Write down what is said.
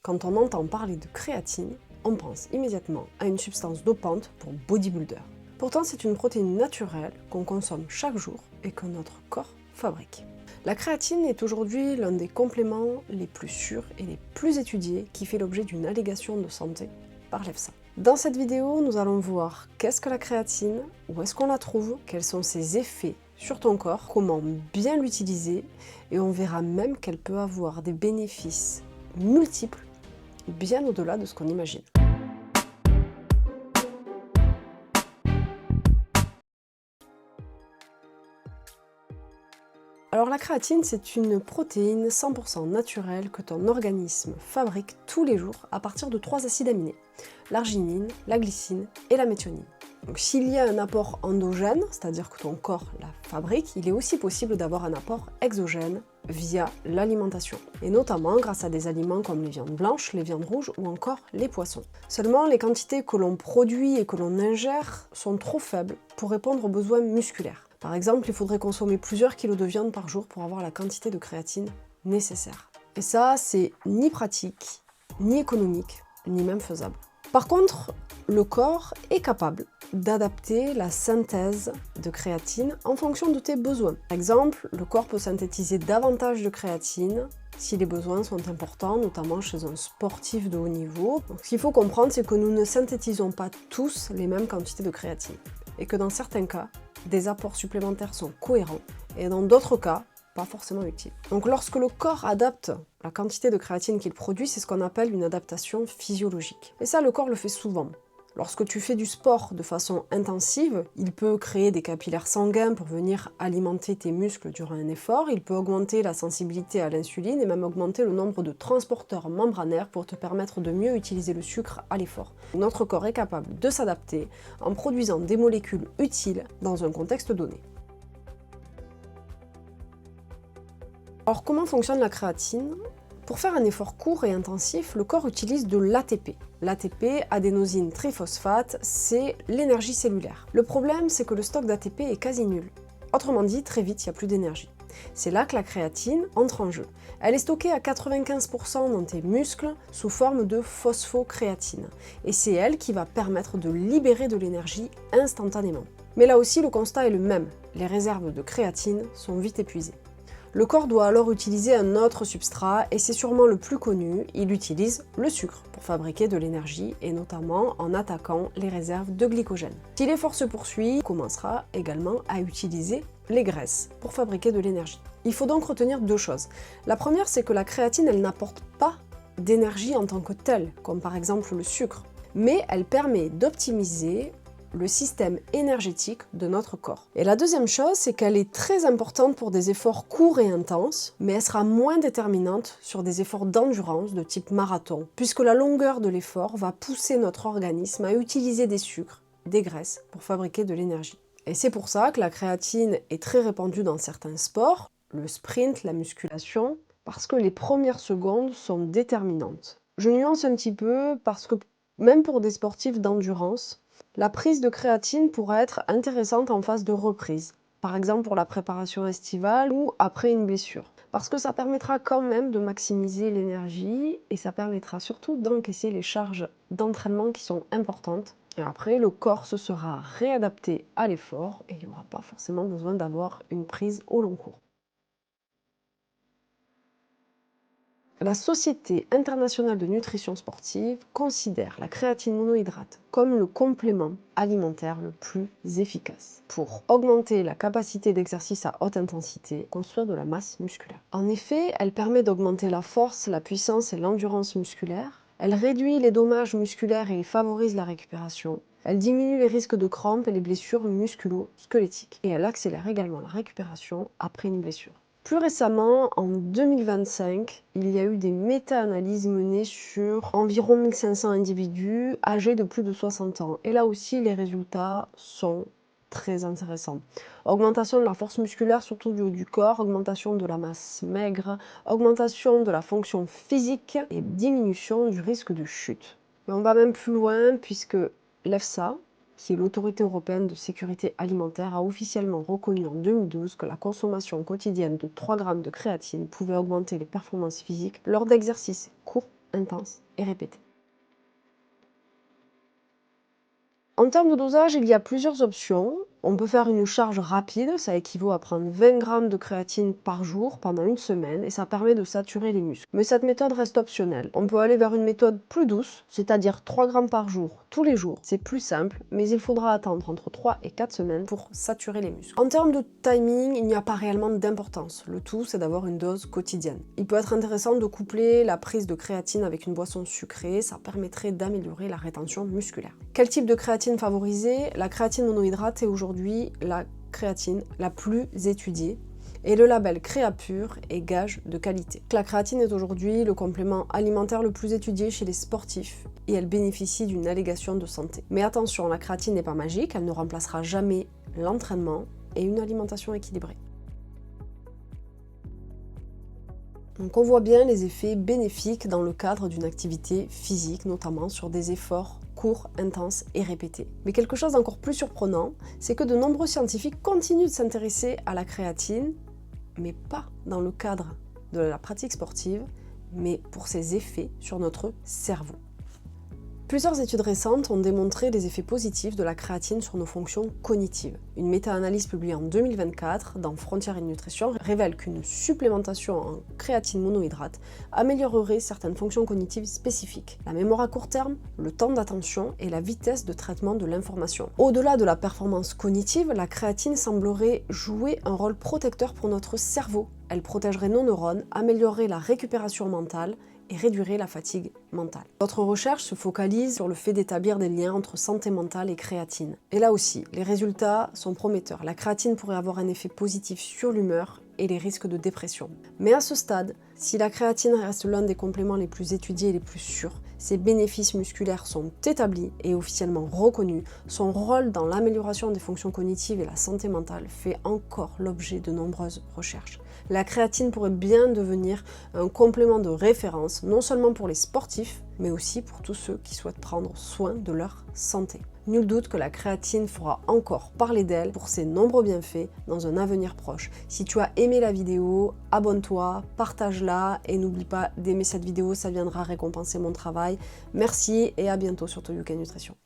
Quand on entend parler de créatine, on pense immédiatement à une substance dopante pour bodybuilder. Pourtant, c'est une protéine naturelle qu'on consomme chaque jour et que notre corps fabrique. La créatine est aujourd'hui l'un des compléments les plus sûrs et les plus étudiés qui fait l'objet d'une allégation de santé par l'EFSA. Dans cette vidéo, nous allons voir qu'est-ce que la créatine, où est-ce qu'on la trouve, quels sont ses effets sur ton corps, comment bien l'utiliser, et on verra même qu'elle peut avoir des bénéfices multiples, bien au-delà de ce qu'on imagine. Alors la créatine, c'est une protéine 100% naturelle que ton organisme fabrique tous les jours à partir de 3 acides aminés, l'arginine, la glycine et la méthionine. Donc s'il y a un apport endogène, c'est-à-dire que ton corps la fabrique, il est aussi possible d'avoir un apport exogène via l'alimentation, et notamment grâce à des aliments comme les viandes blanches, les viandes rouges ou encore les poissons. Seulement, les quantités que l'on produit et que l'on ingère sont trop faibles pour répondre aux besoins musculaires. Par exemple, il faudrait consommer plusieurs kilos de viande par jour pour avoir la quantité de créatine nécessaire. Et ça, c'est ni pratique, ni économique, ni même faisable. Par contre, le corps est capable d'adapter la synthèse de créatine en fonction de tes besoins. Par exemple, le corps peut synthétiser davantage de créatine si les besoins sont importants, notamment chez un sportif de haut niveau. Donc, ce qu'il faut comprendre, c'est que nous ne synthétisons pas tous les mêmes quantités de créatine, et que dans certains cas, des apports supplémentaires sont cohérents, et dans d'autres cas, pas forcément utiles. Donc lorsque le corps adapte la quantité de créatine qu'il produit, c'est ce qu'on appelle une adaptation physiologique. Et ça, le corps le fait souvent. Lorsque tu fais du sport de façon intensive, il peut créer des capillaires sanguins pour venir alimenter tes muscles durant un effort, il peut augmenter la sensibilité à l'insuline et même augmenter le nombre de transporteurs membranaires pour te permettre de mieux utiliser le sucre à l'effort. Notre corps est capable de s'adapter en produisant des molécules utiles dans un contexte donné. Alors comment fonctionne la créatine ? Pour faire un effort court et intensif, le corps utilise de l'ATP. L'ATP, adénosine triphosphate, c'est l'énergie cellulaire. Le problème, c'est que le stock d'ATP est quasi nul. Autrement dit, très vite, il n'y a plus d'énergie. C'est là que la créatine entre en jeu. Elle est stockée à 95% dans tes muscles sous forme de phosphocréatine. Et c'est elle qui va permettre de libérer de l'énergie instantanément. Mais là aussi, le constat est le même. Les réserves de créatine sont vite épuisées. Le corps doit alors utiliser un autre substrat, et c'est sûrement le plus connu, il utilise le sucre pour fabriquer de l'énergie, et notamment en attaquant les réserves de glycogène. Si l'effort se poursuit, il commencera également à utiliser les graisses pour fabriquer de l'énergie. Il faut donc retenir deux choses. La première, c'est que la créatine, elle n'apporte pas d'énergie en tant que telle, comme par exemple le sucre, mais elle permet d'optimiser le système énergétique de notre corps. Et la deuxième chose, c'est qu'elle est très importante pour des efforts courts et intenses, mais elle sera moins déterminante sur des efforts d'endurance de type marathon, puisque la longueur de l'effort va pousser notre organisme à utiliser des sucres, des graisses, pour fabriquer de l'énergie. Et c'est pour ça que la créatine est très répandue dans certains sports, le sprint, la musculation, parce que les premières secondes sont déterminantes. Je nuance un petit peu parce que même pour des sportifs d'endurance, la prise de créatine pourrait être intéressante en phase de reprise, par exemple pour la préparation estivale ou après une blessure, parce que ça permettra quand même de maximiser l'énergie et ça permettra surtout d'encaisser les charges d'entraînement qui sont importantes. Et après, le corps se sera réadapté à l'effort et il n'y aura pas forcément besoin d'avoir une prise au long cours. La Société internationale de nutrition sportive considère la créatine monohydrate comme le complément alimentaire le plus efficace pour augmenter la capacité d'exercice à haute intensité, construire de la masse musculaire. En effet, elle permet d'augmenter la force, la puissance et l'endurance musculaire. Elle réduit les dommages musculaires et favorise la récupération. Elle diminue les risques de crampes et les blessures musculo-squelettiques. Et elle accélère également la récupération après une blessure. Plus récemment, en 2025, il y a eu des méta-analyses menées sur environ 1500 individus âgés de plus de 60 ans. Et là aussi, les résultats sont très intéressants. Augmentation de la force musculaire, surtout du haut du corps, augmentation de la masse maigre, augmentation de la fonction physique et diminution du risque de chute. Mais on va même plus loin puisque l'EFSA, qui est l'Autorité européenne de sécurité alimentaire, a officiellement reconnu en 2012 que la consommation quotidienne de 3 grammes de créatine pouvait augmenter les performances physiques lors d'exercices courts intense et répété. En termes de dosage, il y a plusieurs options. On peut faire une charge rapide, ça équivaut à prendre 20 grammes de créatine par jour pendant une semaine et ça permet de saturer les muscles. Mais cette méthode reste optionnelle. On peut aller vers une méthode plus douce, c'est-à-dire 3 grammes par jour, tous les jours. C'est plus simple, mais il faudra attendre entre 3 et 4 semaines pour saturer les muscles. En termes de timing, il n'y a pas réellement d'importance. Le tout, c'est d'avoir une dose quotidienne. Il peut être intéressant de coupler la prise de créatine avec une boisson sucrée, ça permettrait d'améliorer la rétention musculaire. Quel type de créatine favoriser? La créatine monohydrate est aujourd'hui la créatine la plus étudiée et le label Créapure est gage de qualité. La créatine est aujourd'hui le complément alimentaire le plus étudié chez les sportifs et elle bénéficie d'une allégation de santé. Mais attention, la créatine n'est pas magique, elle ne remplacera jamais l'entraînement et une alimentation équilibrée. Donc on voit bien les effets bénéfiques dans le cadre d'une activité physique, notamment sur des efforts courts, intenses et répétés. Mais quelque chose d'encore plus surprenant, c'est que de nombreux scientifiques continuent de s'intéresser à la créatine, mais pas dans le cadre de la pratique sportive, mais pour ses effets sur notre cerveau. Plusieurs études récentes ont démontré les effets positifs de la créatine sur nos fonctions cognitives. Une méta-analyse publiée en 2024 dans Frontières et Nutrition révèle qu'une supplémentation en créatine monohydrate améliorerait certaines fonctions cognitives spécifiques, la mémoire à court terme, le temps d'attention et la vitesse de traitement de l'information. Au-delà de la performance cognitive, la créatine semblerait jouer un rôle protecteur pour notre cerveau. Elle protégerait nos neurones, améliorerait la récupération mentale et réduirait la fatigue mentale. D'autres recherches se focalisent sur le fait d'établir des liens entre santé mentale et créatine. Et là aussi, les résultats sont prometteurs. La créatine pourrait avoir un effet positif sur l'humeur et les risques de dépression. Mais à ce stade, si la créatine reste l'un des compléments les plus étudiés et les plus sûrs, ses bénéfices musculaires sont établis et officiellement reconnus, son rôle dans l'amélioration des fonctions cognitives et la santé mentale fait encore l'objet de nombreuses recherches. La créatine pourrait bien devenir un complément de référence, non seulement pour les sportifs, mais aussi pour tous ceux qui souhaitent prendre soin de leur santé. Nul doute que la créatine fera encore parler d'elle pour ses nombreux bienfaits dans un avenir proche. Si tu as aimé la vidéo, abonne-toi, partage-la et n'oublie pas d'aimer cette vidéo, ça viendra récompenser mon travail. Merci et à bientôt sur To You Can Nutrition.